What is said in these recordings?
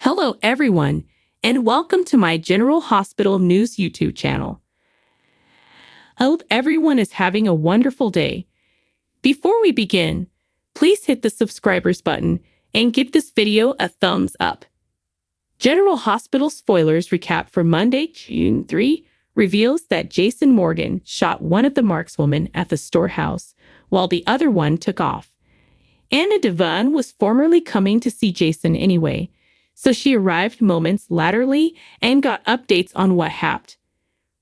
Hello, everyone, and welcome to my General Hospital News YouTube channel. I hope everyone is having a wonderful day. Before we begin, please hit the subscribers button and give this video a thumbs up. General Hospital spoilers recap for Monday, June 3, reveals that Jason Morgan shot one of the markswomen at the storehouse, while the other one took off. Anna Devon was formerly coming to see Jason anyway, so she arrived moments laterally and got updates on what happened.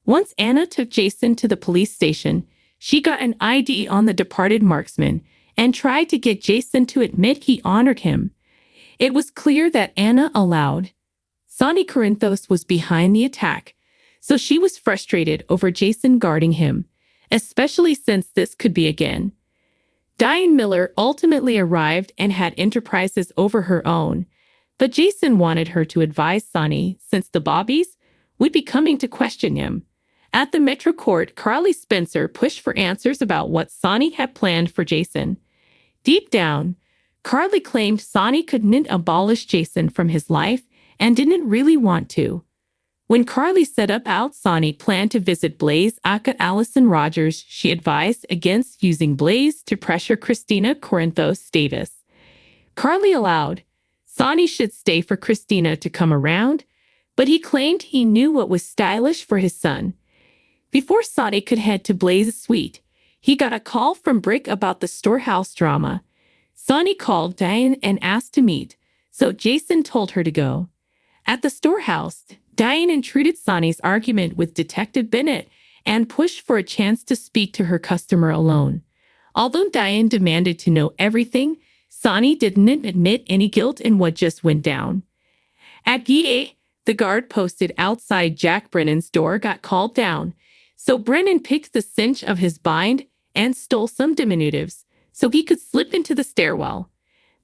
Once Anna took Jason to the police station, she got an ID on the departed marksman and tried to get Jason to admit he honored him. It was clear that Anna allowed Sonny Corinthos was behind the attack, so she was frustrated over Jason guarding him, especially since this could be again. Diane Miller ultimately arrived and had enterprises over her own, but Jason wanted her to advise Sonny since the Bobbies would be coming to question him. At the Metro Court, Carly Spencer pushed for answers about what Sonny had planned for Jason. Deep down, Carly claimed Sonny couldn't abolish Jason from his life and didn't really want to. When Carly set up out Sonny planned to visit Blaze aka Allison Rogers, she advised against using Blaze to pressure Christina Corinthos Davis. Carly allowed Sonny should stay for Christina to come around, but he claimed he knew what was stylish for his son. Before Sonny could head to Blaze's suite, he got a call from Brick about the storehouse drama. Sonny called Diane and asked to meet, so Jason told her to go. At the storehouse, Diane intruded Sonny's argument with Detective Bennett and pushed for a chance to speak to her customer alone. Although Diane demanded to know everything, Sonny didn't admit any guilt in what just went down. At GA, the guard posted outside Jack Brennan's door got called down, so Brennan picked the cinch of his bind and stole some diminutives so he could slip into the stairwell.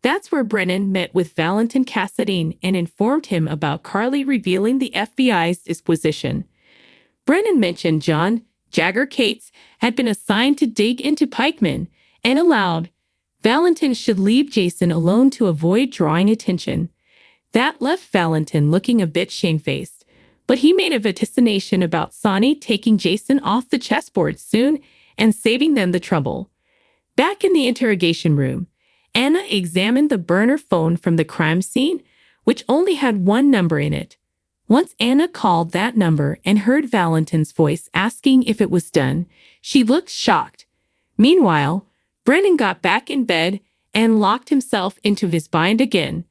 That's where Brennan met with Valentin Cassadine and informed him about Carly revealing the FBI's disposition. Brennan mentioned John Jagger Cates had been assigned to dig into Pikeman and allowed Valentin should leave Jason alone to avoid drawing attention. That left Valentin looking a bit shamefaced, but he made a vaticination about Sonny taking Jason off the chessboard soon and saving them the trouble. Back in the interrogation room, Anna examined the burner phone from the crime scene, which only had one number in it. Once Anna called that number and heard Valentin's voice asking if it was done, she looked shocked. Meanwhile, Brennan got back in bed and locked himself into his bind again.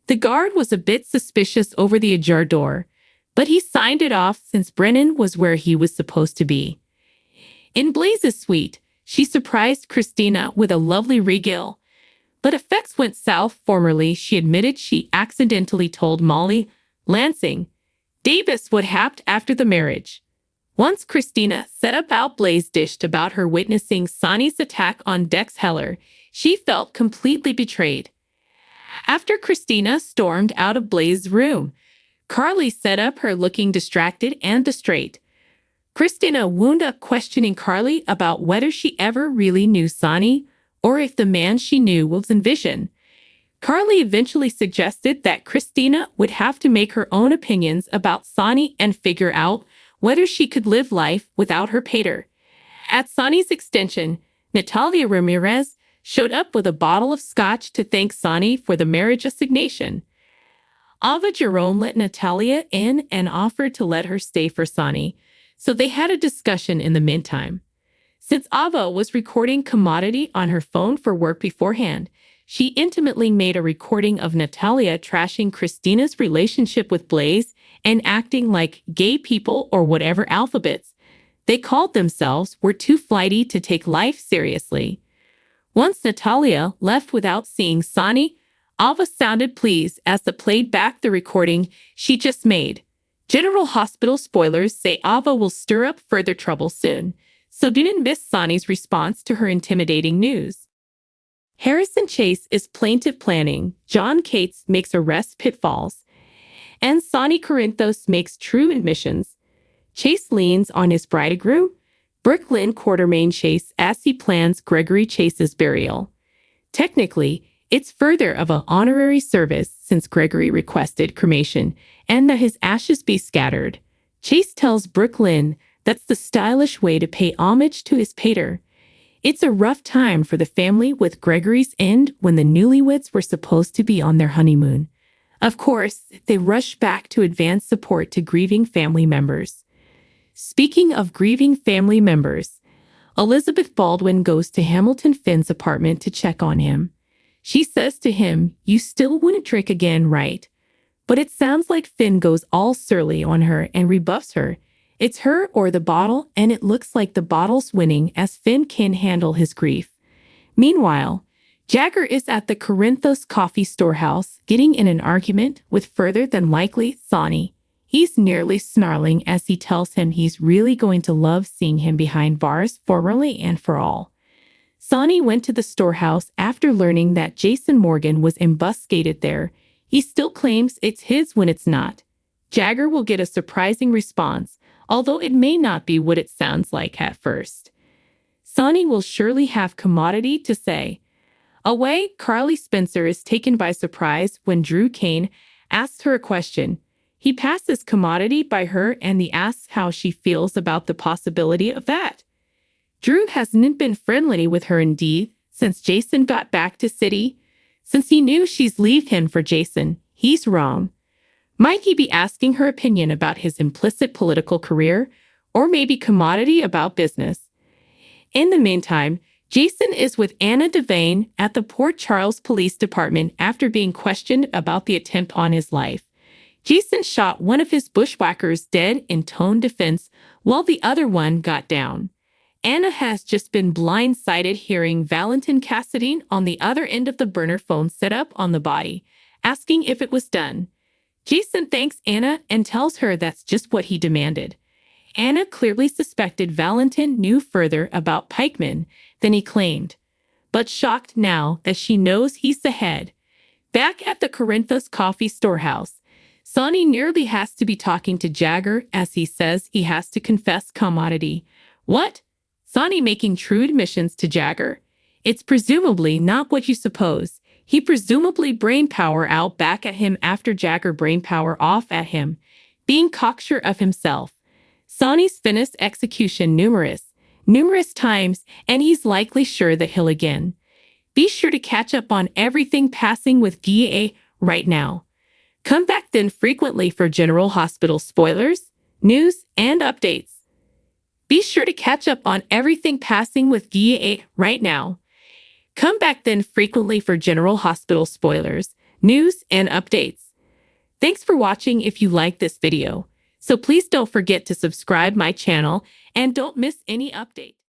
The guard was a bit suspicious over the ajar door, but he signed it off since Brennan was where he was supposed to be. In Blaze's suite, she surprised Christina with a lovely regale, but effects went south. Formerly, she admitted she accidentally told Molly Lansing Davis what happened after the marriage. Once Christina set up out Blaze dished about her witnessing Sonny's attack on Dex Heller, she felt completely betrayed. After Christina stormed out of Blaze's room, Carly set up her looking distracted and distraught. Christina wound up questioning Carly about whether she ever really knew Sonny or if the man she knew was in vision. Carly eventually suggested that Christina would have to make her own opinions about Sonny and figure out whether she could live life without her pater. At Sonny's extension, Natalia Ramirez showed up with a bottle of scotch to thank Sonny for the marriage assignation. Ava Jerome let Natalia in and offered to let her stay for Sonny, so they had a discussion in the meantime. Since Ava was recording Commodity on her phone for work beforehand, she intimately made a recording of Natalia trashing Christina's relationship with Blaze and acting like gay people or whatever alphabets they called themselves were too flighty to take life seriously. Once Natalia left without seeing Sonny, Ava sounded pleased as they played back the recording she just made. General Hospital spoilers say Ava will stir up further trouble soon, so didn't miss Sonny's response to her intimidating news. Harrison Chase is plaintiff planning, John Cates makes arrest pitfalls, and Sonny Corinthos makes true admissions. Chase leans on his bridegroom, Brooklyn Quartermain Chase, as he plans Gregory Chase's burial. Technically, It's further of an honorary service since Gregory requested cremation and that his ashes be scattered. Chase tells Brooklyn that's the stylish way to pay homage to his pater. It's a rough time for the family with Gregory's end when the newlyweds were supposed to be on their honeymoon. Of course, they rush back to advance support to grieving family members. Speaking of grieving family members, Elizabeth Baldwin goes to Hamilton Finn's apartment to check on him. She says to him, "You still wouldn't drink again, right?" But it sounds like Finn goes all surly on her and rebuffs her. It's her or the bottle, and it looks like the bottle's winning as Finn can't handle his grief. Meanwhile, Jagger is at the Corinthos coffee storehouse getting in an argument with further than likely Sonny. He's nearly snarling as he tells him he's really going to love seeing him behind bars formerly and for all. Sonny went to the storehouse after learning that Jason Morgan was embuscaded there. He still claims it's his when it's not. Jagger will get a surprising response, although it may not be what it sounds like at first. Sonny will surely have commodity to say. Away, Carly Spencer is taken by surprise when Drew Kane asks her a question. He passes commodity by her and he asks how she feels about the possibility of that. Drew hasn't been friendly with her indeed since Jason got back to city. Since he knew she's leave him for Jason, he's wrong. Might he be asking her opinion about his implicit political career, or maybe commodity about business? In the meantime, Jason is with Anna Devane at the Port Charles Police Department after being questioned about the attempt on his life. Jason shot one of his bushwhackers dead in tone defense while the other one got down. Anna has just been blindsided hearing Valentin Cassadine on the other end of the burner phone set up on the body, asking if it was done. Jason thanks Anna and tells her that's just what he demanded. Anna clearly suspected Valentin knew further about Pikeman than he claimed, but shocked now that she knows he's the head. Back at the Corinthos coffee storehouse, Sonny nearly has to be talking to Jagger as he says he has to confess commodity. What? Sonny making true admissions to Jagger? It's presumably not what you suppose. He presumably brainpower out back at him after Jagger brainpower off at him, being cocksure of himself. Sonny's finished execution numerous times, and he's likely sure that he'll again. Be sure to catch up on everything passing with GA right now. Come back then frequently for General Hospital spoilers, news, and updates. Be sure to catch up on everything passing with GA right now. Come back then frequently for General Hospital spoilers, news, and updates. Thanks for watching if you like this video. So please don't forget to subscribe my channel and don't miss any update.